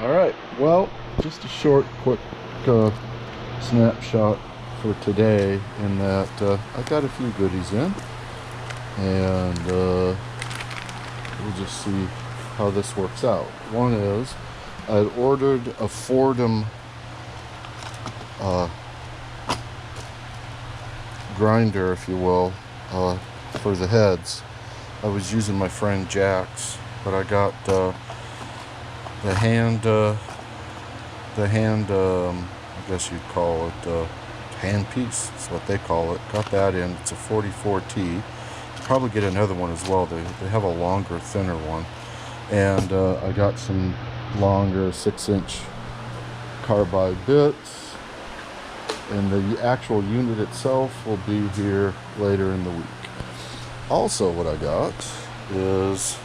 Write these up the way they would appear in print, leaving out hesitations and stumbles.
Alright, well, just a short, quick snapshot for today in that I got a few goodies in, and we'll just see how this works out. One is I had ordered a Fordham grinder, if you will, for the heads. I was using my friend Jack's, but I got the hand, I guess you'd call it hand piece. That's what they call it. Got that in. It's a 44T. Probably get another one as well. They have a longer, thinner one. And I got some longer 6-inch carbide bits. And the actual unit itself will be here later in the week. Also, what I got is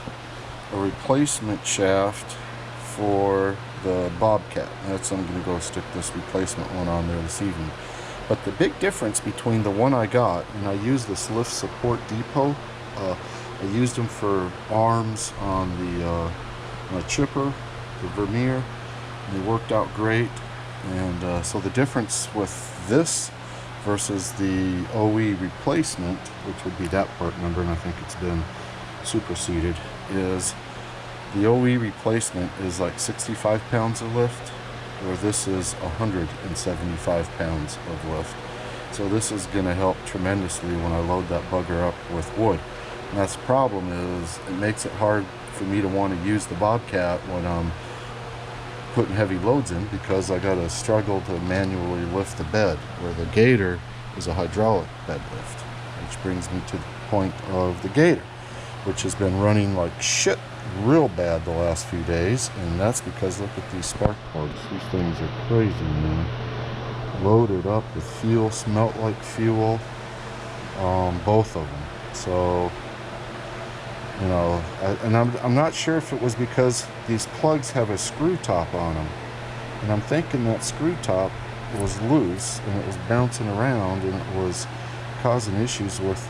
a replacement shaft for the Bobcat. That's, I'm going to go stick this replacement one on there this evening. But the big difference between the one I got, and I used this LiftSupportDepot, I used them for arms on the my chipper, the Vermeer, and they worked out great. And so the difference with this versus the OE replacement, which would be that part number, and I think it's been superseded, is the OE replacement is like 65 pounds of lift, where this is 175 pounds of lift. So this is going to help tremendously when I load that bugger up with wood. And that's the problem, is it makes it hard for me to want to use the Bobcat when I'm putting heavy loads in, because I gotta struggle to manually lift the bed, where the Gator is a hydraulic bed lift. Which brings me to the point of the Gator, which has been running like shit real bad the last few days, and that's because look at these spark plugs. These things are crazy, man. Loaded up with fuel, smelt like fuel, both of them. So, you know, I'm not sure if it was because these plugs have a screw top on them, and I'm thinking that screw top was loose and it was bouncing around and it was causing issues with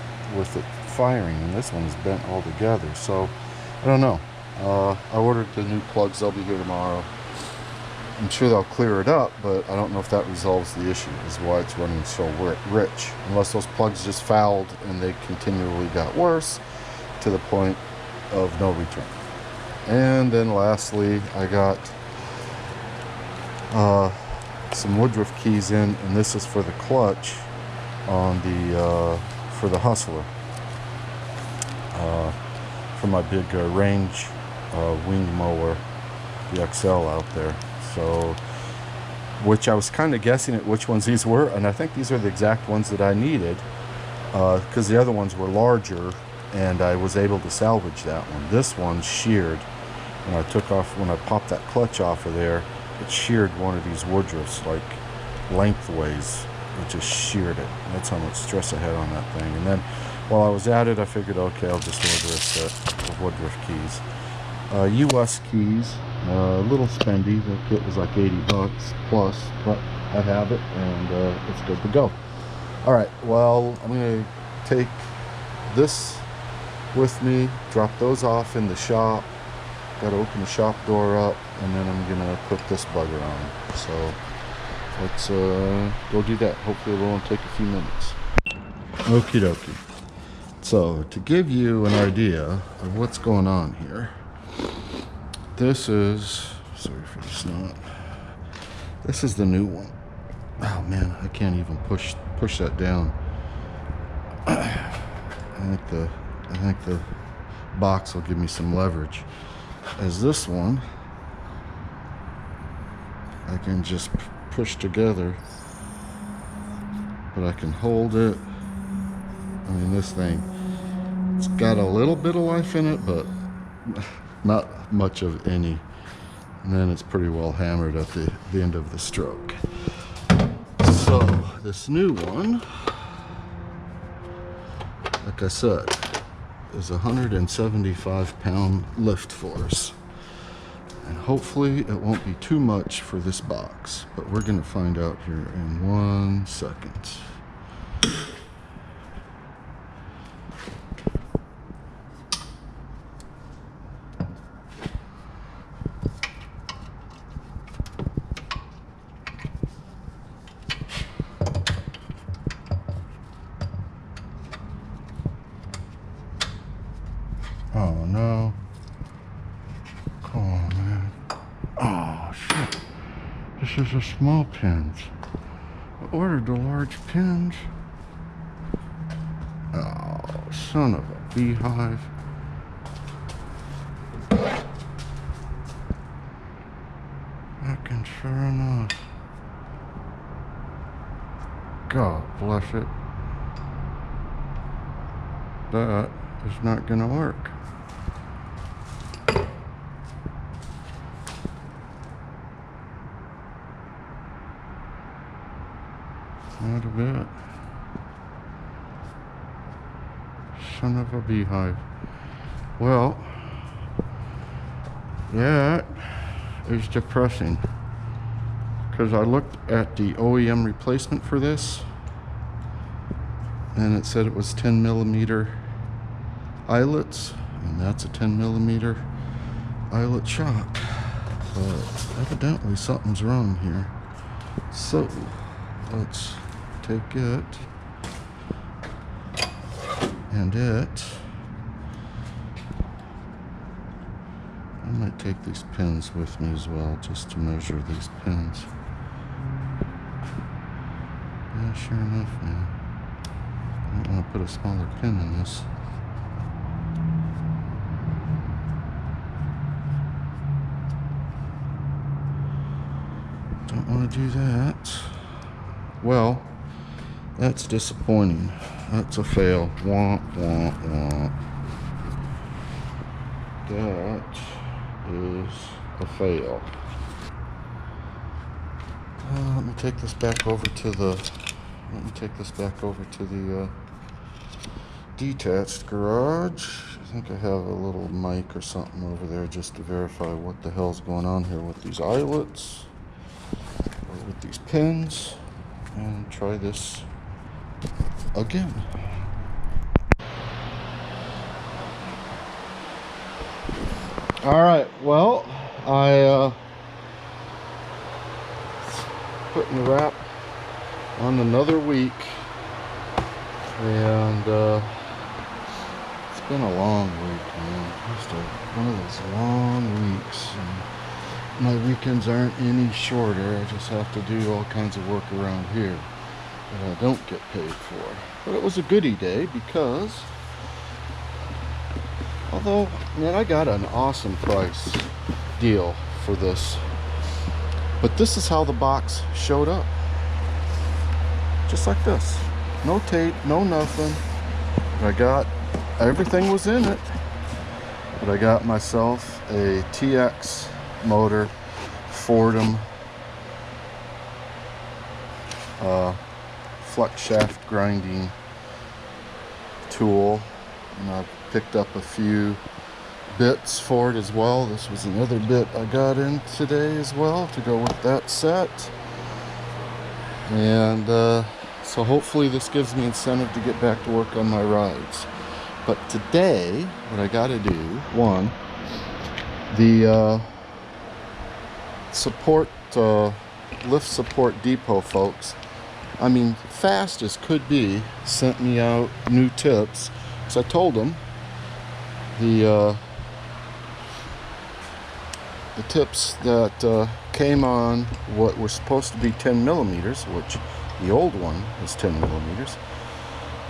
it firing, and this one is bent all together. So I don't know. I ordered the new plugs. They'll be here tomorrow. I'm sure they'll clear it up, but I don't know if that resolves the issue, is why it's running so rich, unless those plugs just fouled and they continually got worse to the point of no return. And then lastly, I got some woodruff keys in, and this is for the clutch on the for the Hustler, for my big range wing mower, the XL out there. So, which I was kind of guessing at which ones these were, and I think these are the exact ones that I needed, because the other ones were larger, and I was able to salvage that one. This one sheared when I took off, when I popped that clutch off of there. It sheared one of these woodruffs like lengthways. It just sheared it. That's how much stress I had on that thing. And then while I was at it, I figured, okay, I'll just order a set of woodruff keys. US keys, a little spendy. The kit was like 80 bucks plus, but I have it, and it's good to go. All right, well, I'm going to take this with me, drop those off in the shop. Got to open the shop door up, and then I'm going to put this bugger on. So let's go do that. Hopefully it will only take a few minutes. Okie dokie. So to give you an idea of what's going on here, this is, sorry for the snot, this is the new one. Oh man, I can't even push that down. I think the box will give me some leverage. As this one, I can just push together, but I can hold it. I mean, this thing, it's got a little bit of life in it, but not much of any. And then it's pretty well hammered at the end of the stroke. So this new one, like I said, is 175 pound lift force, and hopefully it won't be too much for this box, but we're gonna find out here in 1 second. Oh no. Come on, man. Oh shit. This is a small pins. I ordered the large pins. Oh, son of a beehive. Fucking sure enough. God bless it. That is not gonna work. Not a bit. Son of a beehive. Well, that is depressing, because I looked at the OEM replacement for this and it said it was 10mm eyelets, and that's a 10mm eyelet shop, but evidently something's wrong here. So let's take it and it. I might take these pins with me as well, just to measure these pins. Yeah, sure enough, man. I don't want to put a smaller pin in this. Don't want to do that. Well, that's disappointing. That's a fail. Womp, womp, womp. That is a fail. Let me take this back over to the detached garage. I think I have a little mic or something over there just to verify what the hell's going on here with these eyelets or with these pins, and try this again. All right, well, I putting the wrap on another week, and it's been a long week, man. Just one of those long weeks, and my weekends aren't any shorter. I just have to do all kinds of work around here that I don't get paid for. But it was a goodie day, because although, man, I got an awesome price deal for this. But this is how the box showed up. Just like this. No tape, no nothing. I got, everything was in it. But I got myself a TX motor, Fordham flex shaft grinding tool. And I picked up a few bits for it as well. This was another bit I got in today as well to go with that set. And so hopefully this gives me incentive to get back to work on my rides. But today, what I got to do, one, the LiftSupportDepot folks, I mean, fast as could be, sent me out new tips. So I told them the tips that came on what were supposed to be 10mm, which the old one is 10mm.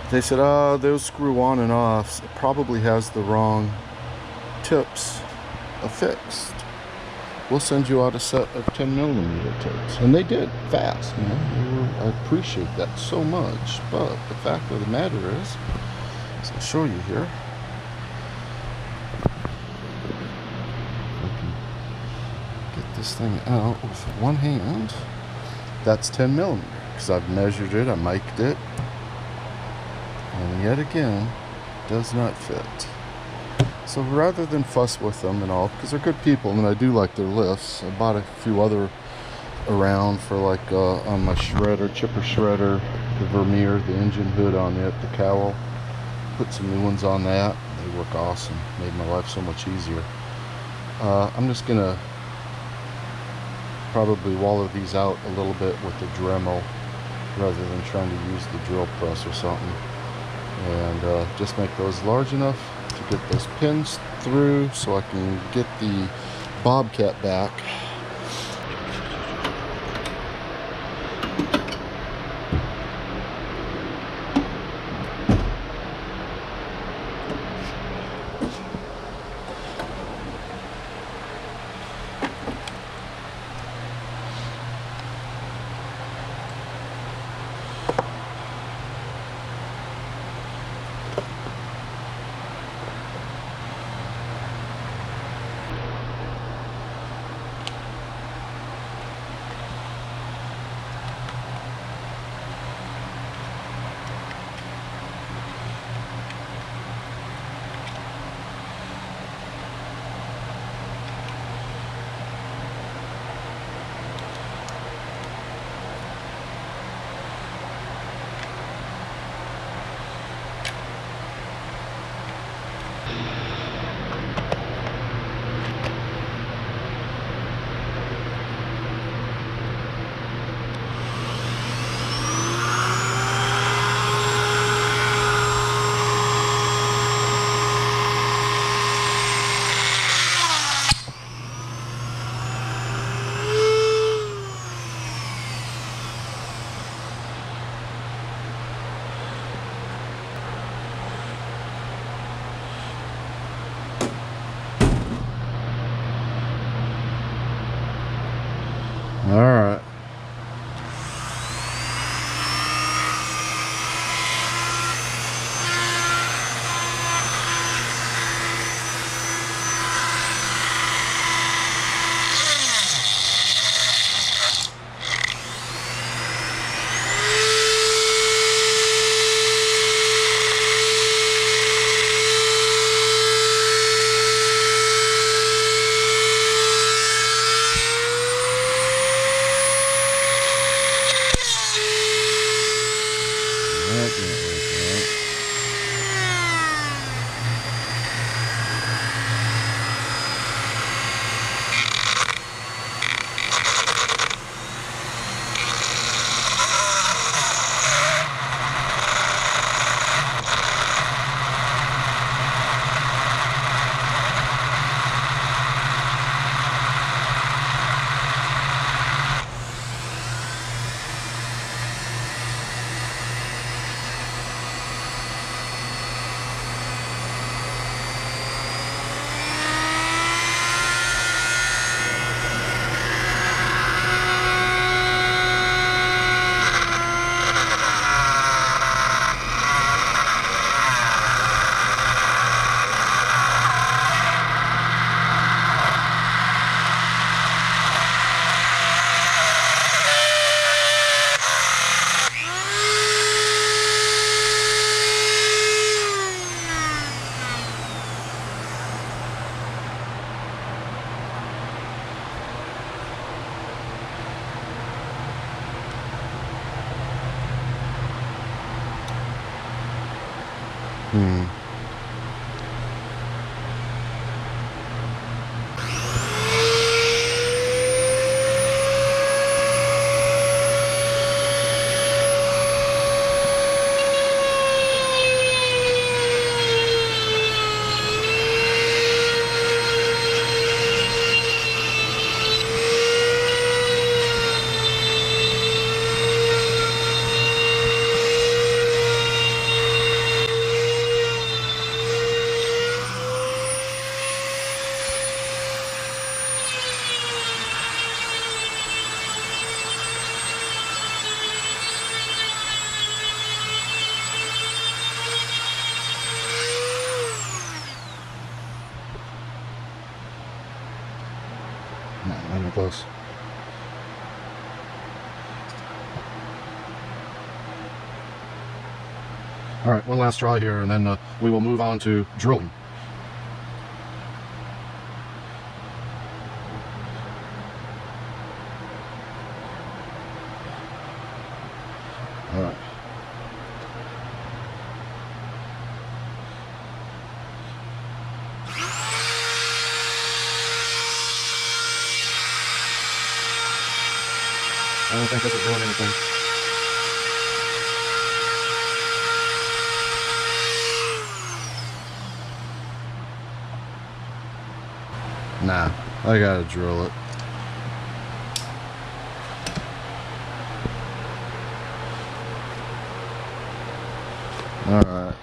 They said, those screw on and off. It probably has the wrong tips affixed. We'll send you out a set of 10mm tips. And they did, fast, man. I appreciate that so much. But the fact of the matter is, so I'll show you here. Get this thing out with one hand. That's 10mm, because I've measured it, I mic'd it, and yet again, does not fit. So rather than fuss with them and all, because they're good people and I do like their lifts, I bought a few other around for like on my shredder, chipper shredder, the Vermeer, the engine hood on it, the cowl. Put some new ones on that. They work awesome. Made my life so much easier. I'm just gonna probably wallow these out a little bit with the Dremel rather than trying to use the drill press or something, and just make those large enough to get those pins through so I can get the Bobcat back. All right. Not even close. All right, one last try here, and then we will move on to drilling. All right. I don't think this is doing anything. Nah, I gotta drill it. All right.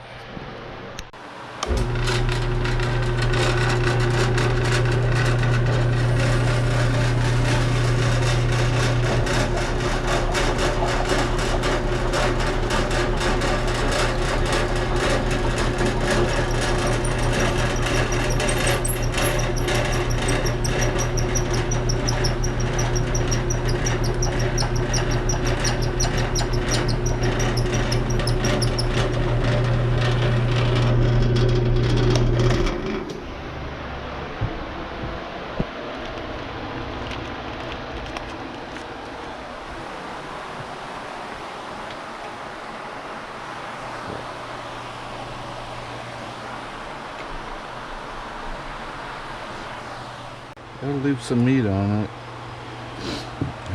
Gotta leave some meat on it.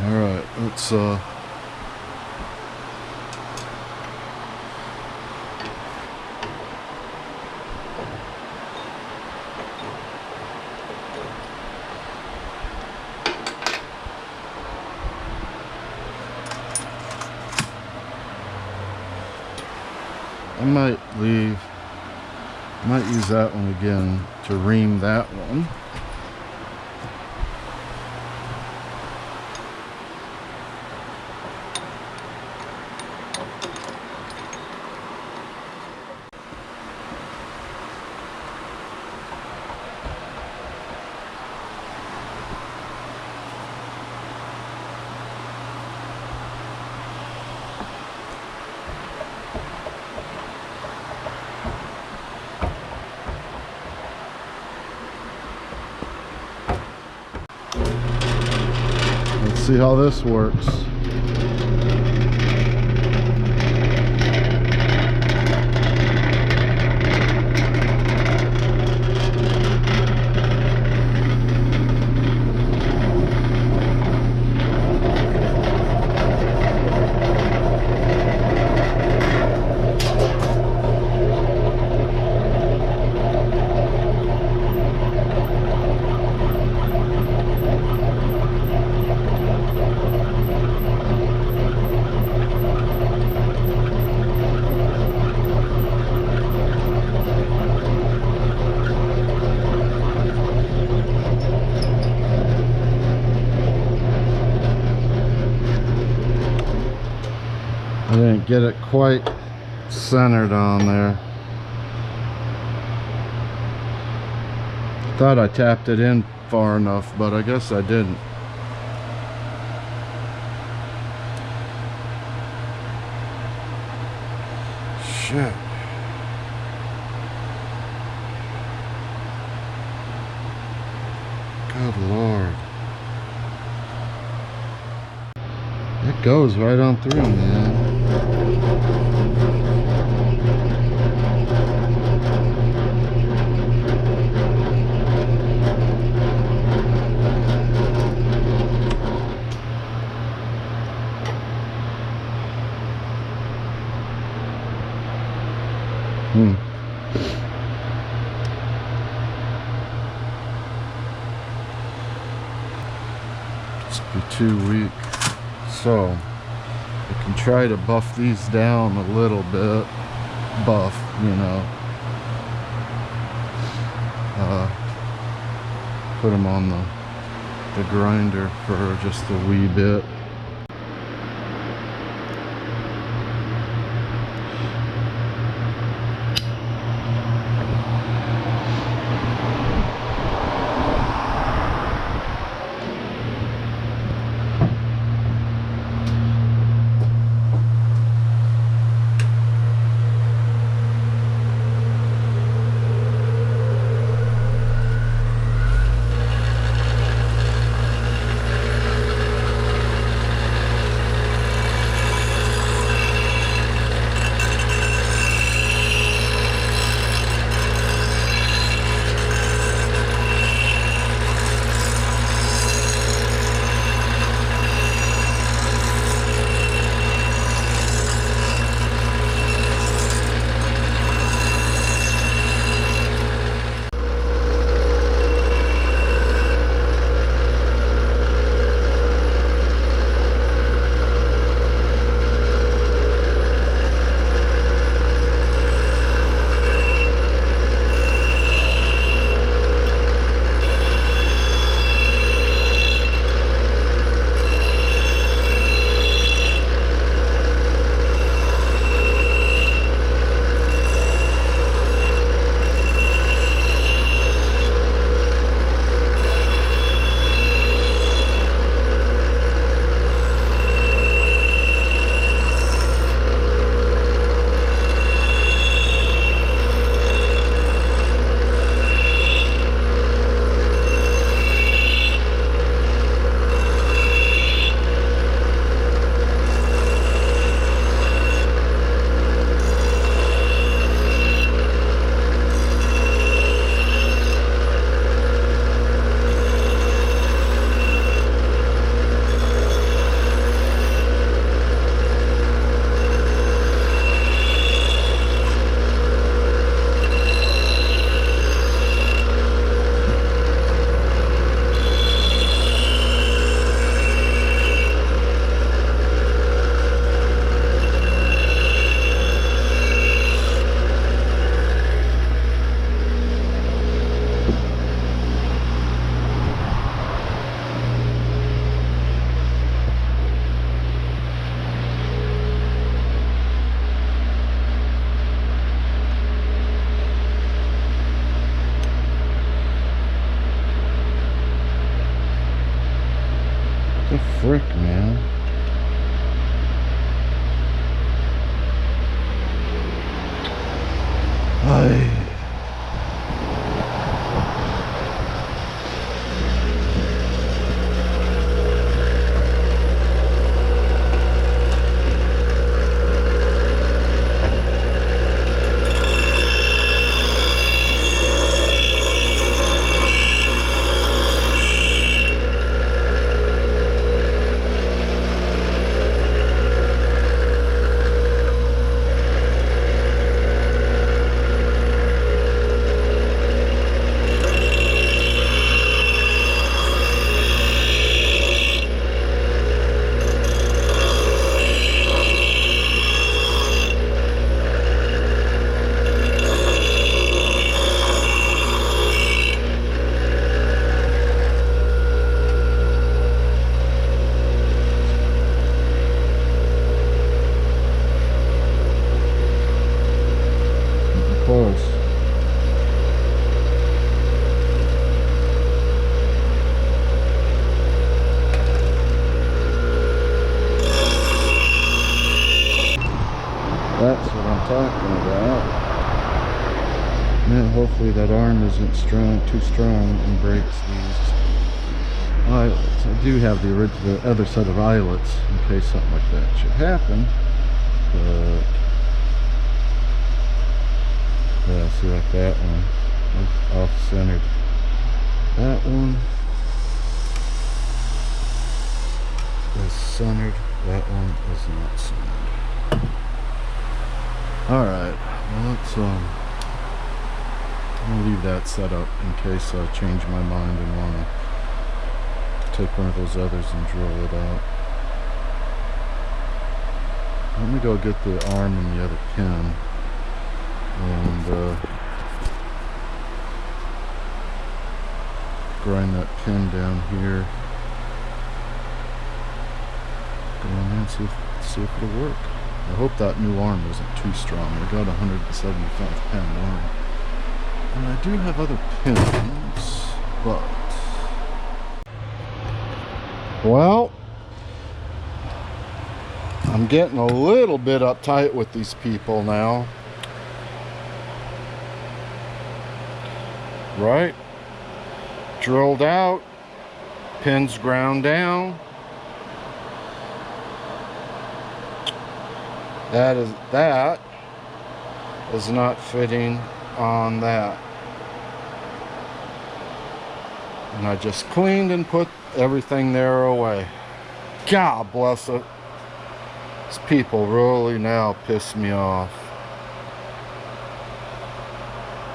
Alright, let's I might use that one again to ream that one. Let's see how this works. I didn't get it quite centered on there. Thought I tapped it in far enough, but I guess I didn't. Shit. Good Lord. It goes right on through, man. Just be too weak. So I can try to buff these down a little bit. Buff, you know. Put them on the grinder for just a wee bit. frick, man? Ay. Close. That's what I'm talking about. Man, hopefully that arm isn't too strong and breaks these eyelets. I do have the other set of eyelets in case something like that should happen. But yeah, see, like that one off-centered. That one is centered. That one is not centered. All right. Well, let's I'm gonna leave that set up in case I change my mind and want to take one of those others and drill it out. Let me go get the arm and the other pin. And grind that pin down here. Go in there and see if it'll work. I hope that new arm isn't too strong. I got a 175-pound arm. And I do have other pins, but... Well, I'm getting a little bit uptight with these people now. Right? Drilled out, pins ground down. That is not fitting on that. And I just cleaned and put everything there away. God bless it. These people really now piss me off.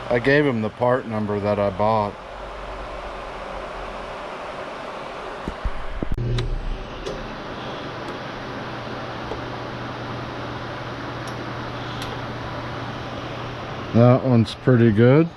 I gave him the part number that I bought. That one's pretty good.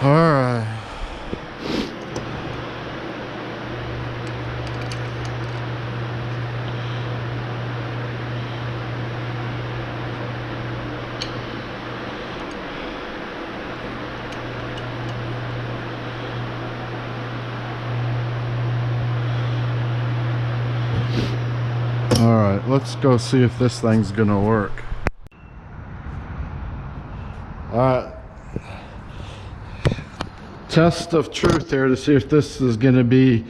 Alright. All right, let's go see if this thing's gonna work. All right, test of truth here to see if this is gonna be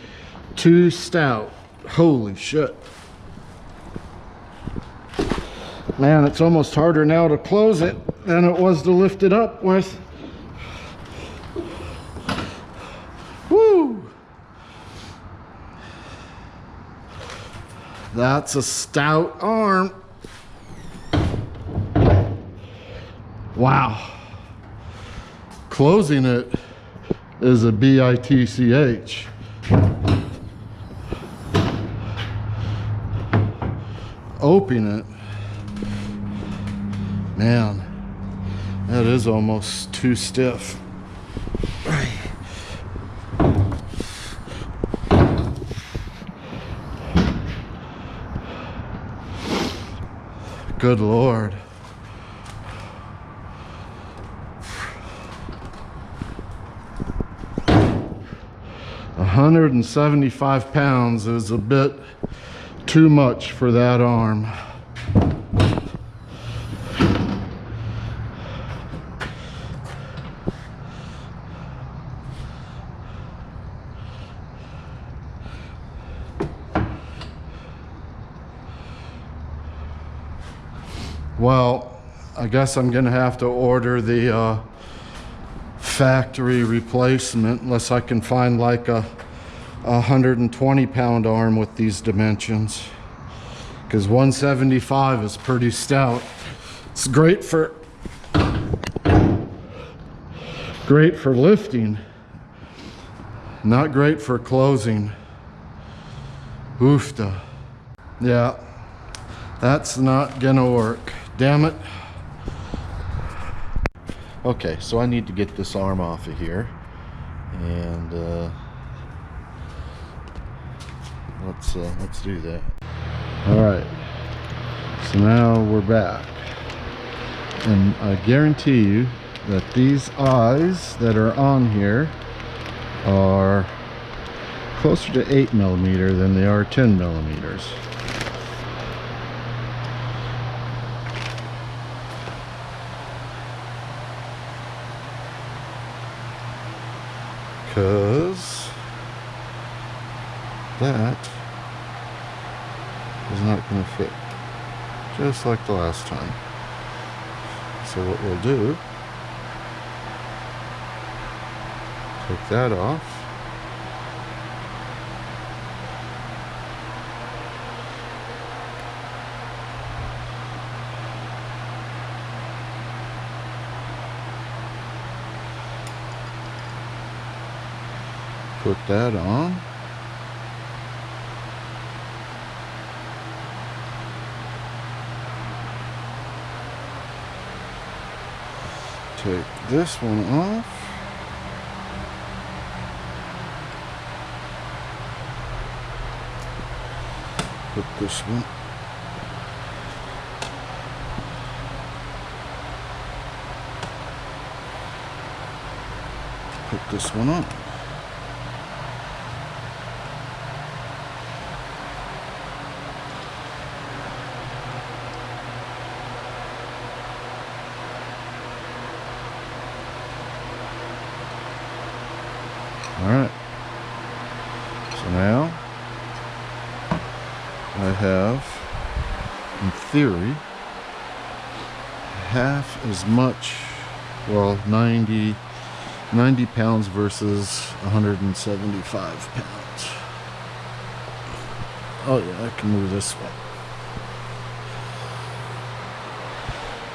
too stout. Holy shit. Man, it's almost harder now to close it than it was to lift it up with. Woo! That's a stout arm. Wow. Closing it is a bitch. Opening it, man, that is almost too stiff. Good Lord. £175 is a bit too much for that arm. Well, I guess I'm gonna have to order the factory replacement unless I can find like a 120-pound arm with these dimensions, because 175 is pretty stout. It's great for lifting, not great for closing. Oofta. Yeah, that's not gonna work. Damn it. Okay, so I need to get this arm off of here, and let's do that. All right, so now we're back, and I guarantee you that these eyes that are on here are closer to 8mm than they are 10mm. Because that is not going to fit, just like the last time. So what we'll do, take that off, put that on, take this one off, put this one, put this one on. Alright, so now I have, in theory, half as much, well, 90 pounds versus 175 pounds. Oh yeah, I can move this one.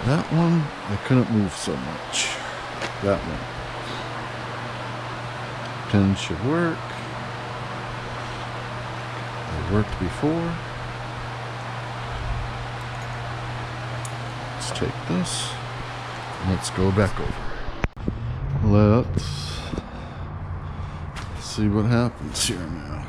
That one, I couldn't move so much. That one. Pin should work. It worked before. Let's take this and let's go back over. Let's see what happens here now.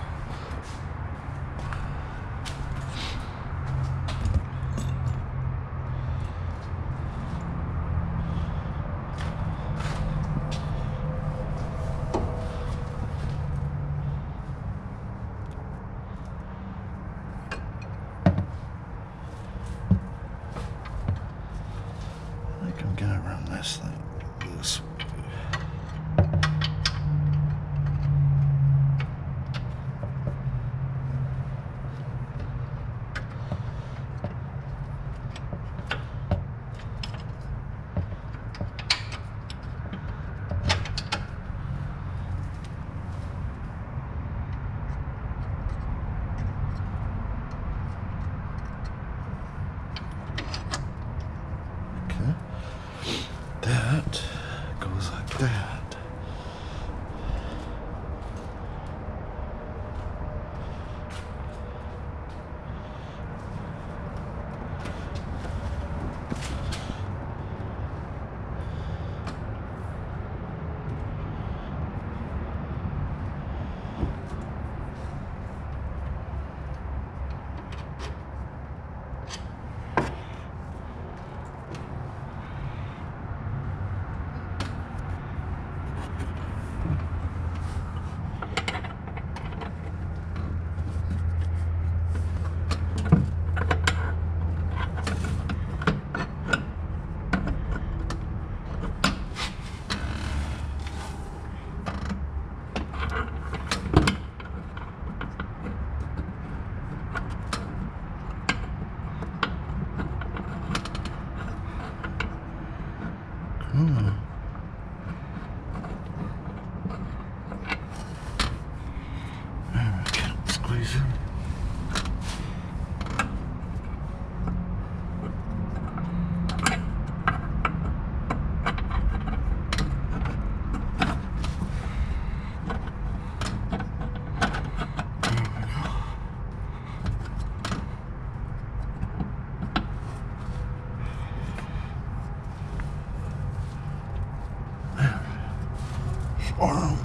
arm.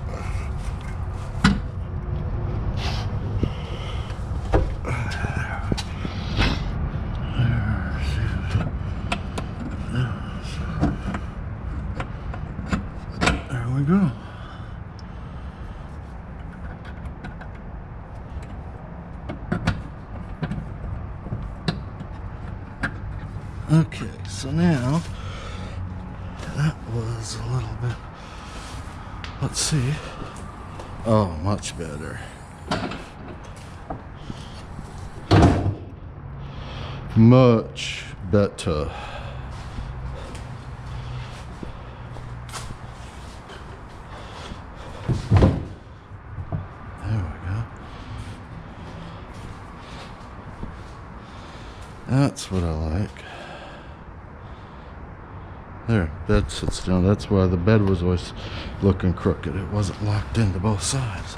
There we go. Okay, so now that was a little bit, let's see. Oh, much better. Much better. There we go. That's what I like. There, bed sits down. That's why the bed was always looking crooked. It wasn't locked into both sides.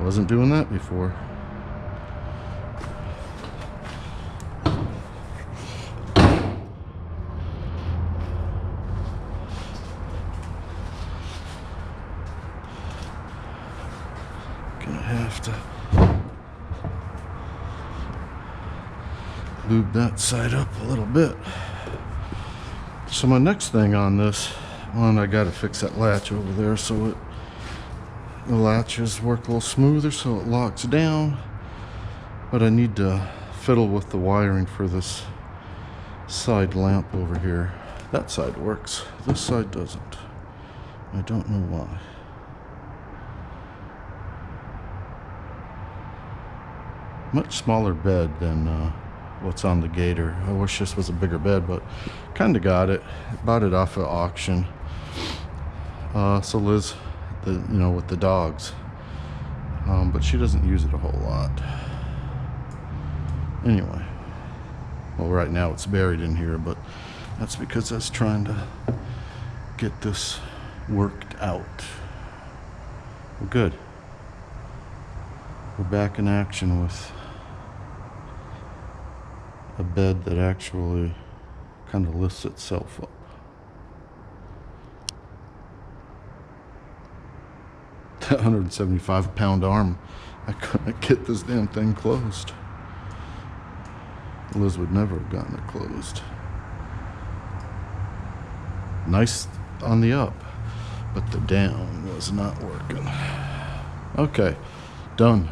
Wasn't doing that before. Gonna have to lube that side up a little bit. So my next thing on this one, I gotta fix that latch over there so the latches work a little smoother so it locks down. But I need to fiddle with the wiring for this side lamp over here. That side works, this side doesn't. I don't know why. Much smaller bed than what's on the Gator. I wish this was a bigger bed, but kind of got it. Bought it off of auction. So Liz, with the dogs, but she doesn't use it a whole lot. Anyway, well, right now it's buried in here, but that's because I was trying to get this worked out. Well, good. We're back in action with a bed that actually kind of lifts itself up. That 175-pound arm, I couldn't get this damn thing closed. Liz would never have gotten it closed. Nice on the up, but the down was not working. Okay, done.